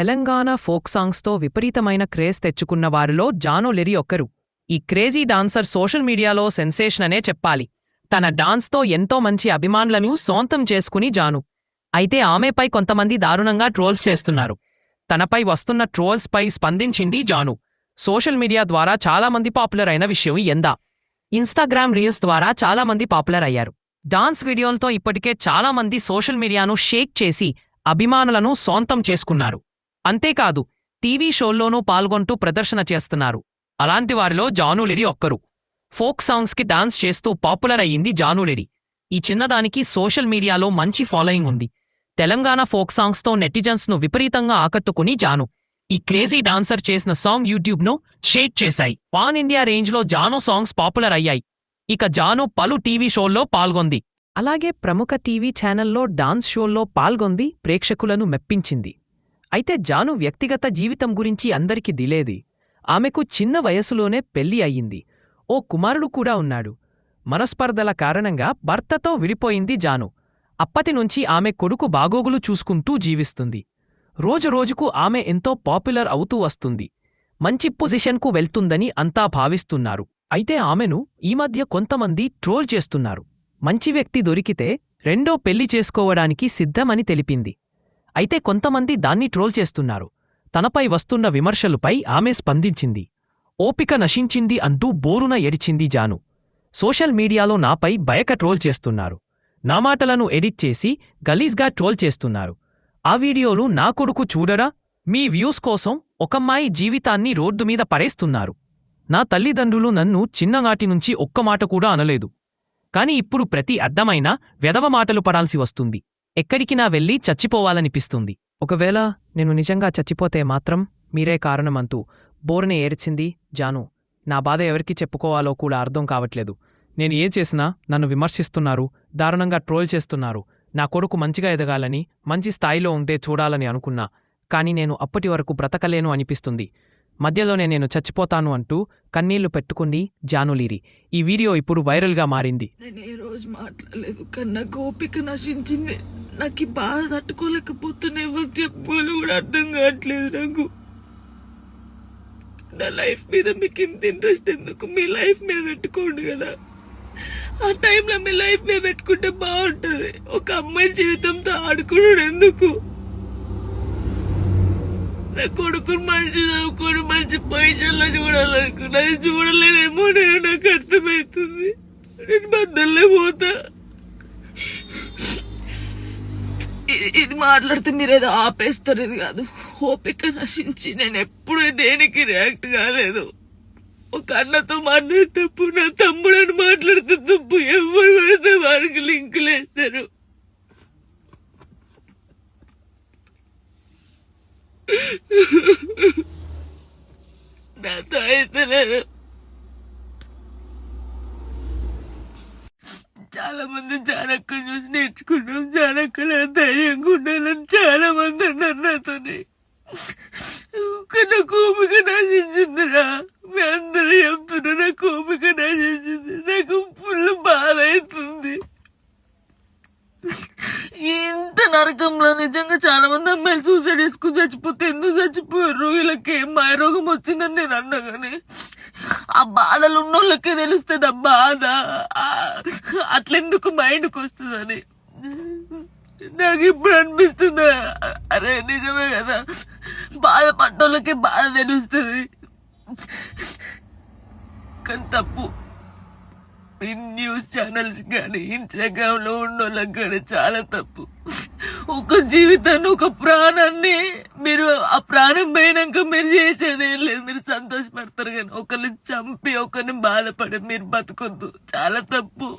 Telangana folk సాంగ్స్తో విపరీతమైన craze తెచ్చుకున్న వారిలో జాను లిరి ఒక్కరు. ఈ క్రేజీ డాన్సర్ సోషల్ మీడియాలో సెన్సేషన్ అనే చెప్పాలి. తన డాన్స్తో ఎంతో మంచి అభిమానులను సొంతం చేసుకుని జాను. అయితే ఆమెపై కొంతమంది దారుణంగా ట్రోల్స్ చేస్తున్నారు. తనపై వస్తున్న ట్రోల్స్పై స్పందించింది జాను. సోషల్ మీడియా ద్వారా చాలామంది పాపులర్ అయిన విషయం ఎందా. ఇన్స్టాగ్రామ్ రీల్స్ ద్వారా చాలామంది పాపులర్ అయ్యారు. డాన్స్ వీడియోలతో ఇప్పటికే చాలామంది సోషల్ మీడియాను షేక్ చేసి అభిమానులను సొంతం చేసుకున్నారు. అంతేకాదు టీవీ షోల్లోనూ పాల్గొంటూ ప్రదర్శన చేస్తున్నారు. అలాంటి వారిలో జాను లిరి ఒక్కరు. ఫోక్ సాంగ్స్కి డాన్స్ చేస్తూ పాపులర్ అయ్యింది జాను లిరి. ఈ చిన్నదానికి సోషల్ మీడియాలో మంచి ఫాలోయింగ్ ఉంది. తెలంగాణ ఫోక్ సాంగ్స్తో నెటిజన్స్ను విపరీతంగా ఆకట్టుకుని జాను. ఈ క్రేజీ డాన్సర్ చేసిన సాంగ్ యూట్యూబ్ను షేక్ చేశాయి. పాన్ ఇండియా రేంజ్లో జాను సాంగ్స్ పాపులర్ అయ్యాయి. ఇక జాను పలు టీవీ షోల్లో పాల్గొంది. అలాగే ప్రముఖ టీవీ ఛానల్లో డాన్స్ షోల్లో పాల్గొంది, ప్రేక్షకులను మెప్పించింది. అయితే జాను వ్యక్తిగత జీవితం గురించి అందరికీ దిలేది. ఆమెకు చిన్న వయసులోనే పెళ్లి అయ్యింది. ఓ కుమారుడు కూడా ఉన్నాడు. మనస్పర్ధల కారణంగా భర్తతో విడిపోయింది జాను. అప్పటినుంచి ఆమె కొడుకు బాగోగులు చూసుకుంటూ జీవిస్తుంది. రోజురోజుకు ఆమె ఎంతో పాపులర్ అవుతూ వస్తుంది. మంచి పొజిషన్కు వెళ్తుందని అంతా భావిస్తున్నారు. అయితే ఆమెను ఈ మధ్య కొంతమంది ట్రోల్ చేస్తున్నారు. మంచి వ్యక్తి దొరికితే రెండో పెళ్లి చేసుకోవడానికి సిద్ధమని తెలిపింది. అయితే కొంతమంది దాన్ని ట్రోల్ చేస్తున్నారు. తనపై వస్తున్న విమర్శలపై ఆమె స్పందించింది. ఓపిక నశించింది అంటూ బోరున ఎడిచింది జాను. సోషల్ మీడియాలో నాపై బయక ట్రోల్ చేస్తున్నారు. నా మాటలను ఎడిట్ చేసి గలీజ్గా ట్రోల్ చేస్తున్నారు. ఆ వీడియోలు నా కొడుకు చూడరా? మీ వ్యూస్ కోసం ఒకమ్మాయి జీవితాన్ని రోడ్డుమీద పరేస్తున్నారు. నా తల్లిదండ్రులు నన్ను చిన్ననాటి నుంచి ఒక్క మాట కూడా అనలేదు. కాని ఇప్పుడు ప్రతి అడ్డమైనా వెధవ మాటలు పడాల్సి వస్తుంది. ఎక్కడికినా వెళ్ళి చచ్చిపోవాలనిపిస్తుంది. ఒకవేళ నేను నిజంగా చచ్చిపోతే మాత్రం మీరే కారణమంటూ బోరునే ఏడ్చింది జాను. నా బాధ ఎవరికి చెప్పుకోవాలో కూడా అర్థం కావట్లేదు. నేను ఏం చేసినా నన్ను విమర్శిస్తున్నారు, దారుణంగా ట్రోల్ చేస్తున్నారు. నా కొడుకు మంచిగా ఎదగాలని, మంచి స్థాయిలో ఉంటే చూడాలని అనుకున్నా. కాని నేను అప్పటి వరకు బ్రతకలేను అనిపిస్తుంది. మధ్యలోనే నేను చచ్చిపోతాను అంటూ కన్నీళ్లు పెట్టుకుంది జాను లిరి. ఈ వీడియో ఇప్పుడు వైరల్గా మారింది. నేను ఏ రోజు మాట్లాడలేదు, కానీ నాకు ఓపిక నశించింది. నాకు ఈ బాధ తట్టుకోలేకపోతున్నా. ఎవరు చెప్పుకోవాలి కూడా అర్థం కావట్లేదు నాకు. నా లైఫ్ మీద మీకు ఇంత ఇంట్రెస్ట్ ఎందుకు? మీ లైఫ్ మీద పెట్టుకోండి కదా. ఆ టైంలో మీ లైఫ్ మీద పెట్టుకుంటే బాగుంటుంది. ఒక అమ్మాయి జీవితంతో ఆడుకున్నాడు ఎందుకు? నా కొడుకుని మంచి చదువుకొని మంచి పొజిషన్లో చూడాలనుకున్నా. అది చూడలేనేమో నేను, నాకు అర్థమవుతుంది. నేను బద్దల్లే పోతా. ఇది మాట్లాడితే మీరు ఏదో ఆపేస్తారు. ఇది కాదు, ఓపిక నశించి నేను ఎప్పుడు దేనికి రియాక్ట్ కాలేదు. ఒక అన్నతో మాట్లాడే తప్పు, నా తమ్ముడని మాట్లాడితే తప్పు. ఎవరు పడితే వారికి లింకులు వేస్తారు. నాతో అయితే నేను చాలా మంది జానక్క చూసి నేర్చుకున్నాం. జానక్క ధైర్యంగా ఉండాలని చాలా మంది అన్నారు నాతోని. నాకు ఓపిక నశించిందిరా. మీ అందరూ చెప్తున్నా నాకు ఓపిక నశించింది. నాకు ఫుల్ బాధ అవుతుంది. ఇంత నరకంలో నిజంగా చాలా మంది అమ్మాయిలు సూసైడ్ చేసుకుని చచ్చిపోతే ఎందుకు చచ్చిపోయారు? వీళ్ళకి ఏం మాయరోగం వచ్చిందని నేను అన్నా. కానీ ఆ బాధలు ఉన్నోళ్ళకే తెలుస్తుంది ఆ బాధ. అట్లెందుకు మైండ్కి వస్తుందని నాకు ఇప్పుడు అనిపిస్తుంది. అరే నిజమే కదా, బాధపడ్డోళ్ళకే బాధ తెలుస్తుంది. కానీ తప్పు. న్యూస్ ఛానల్స్ కానీ ఇన్స్టాగ్రామ్ లో ఉన్నోళ్ళకి కానీ చాలా తప్పు. ఒక జీవితాన్ని, ఒక ప్రాణాన్ని మీరు ఆ ప్రాణం పోయినాక మీరు చేసేది ఏం లేదు. మీరు సంతోషపడతారు కానీ ఒకరిని చంపి ఒకరిని బాధపడి మీరు బతకొద్దు. చాలా తప్పు.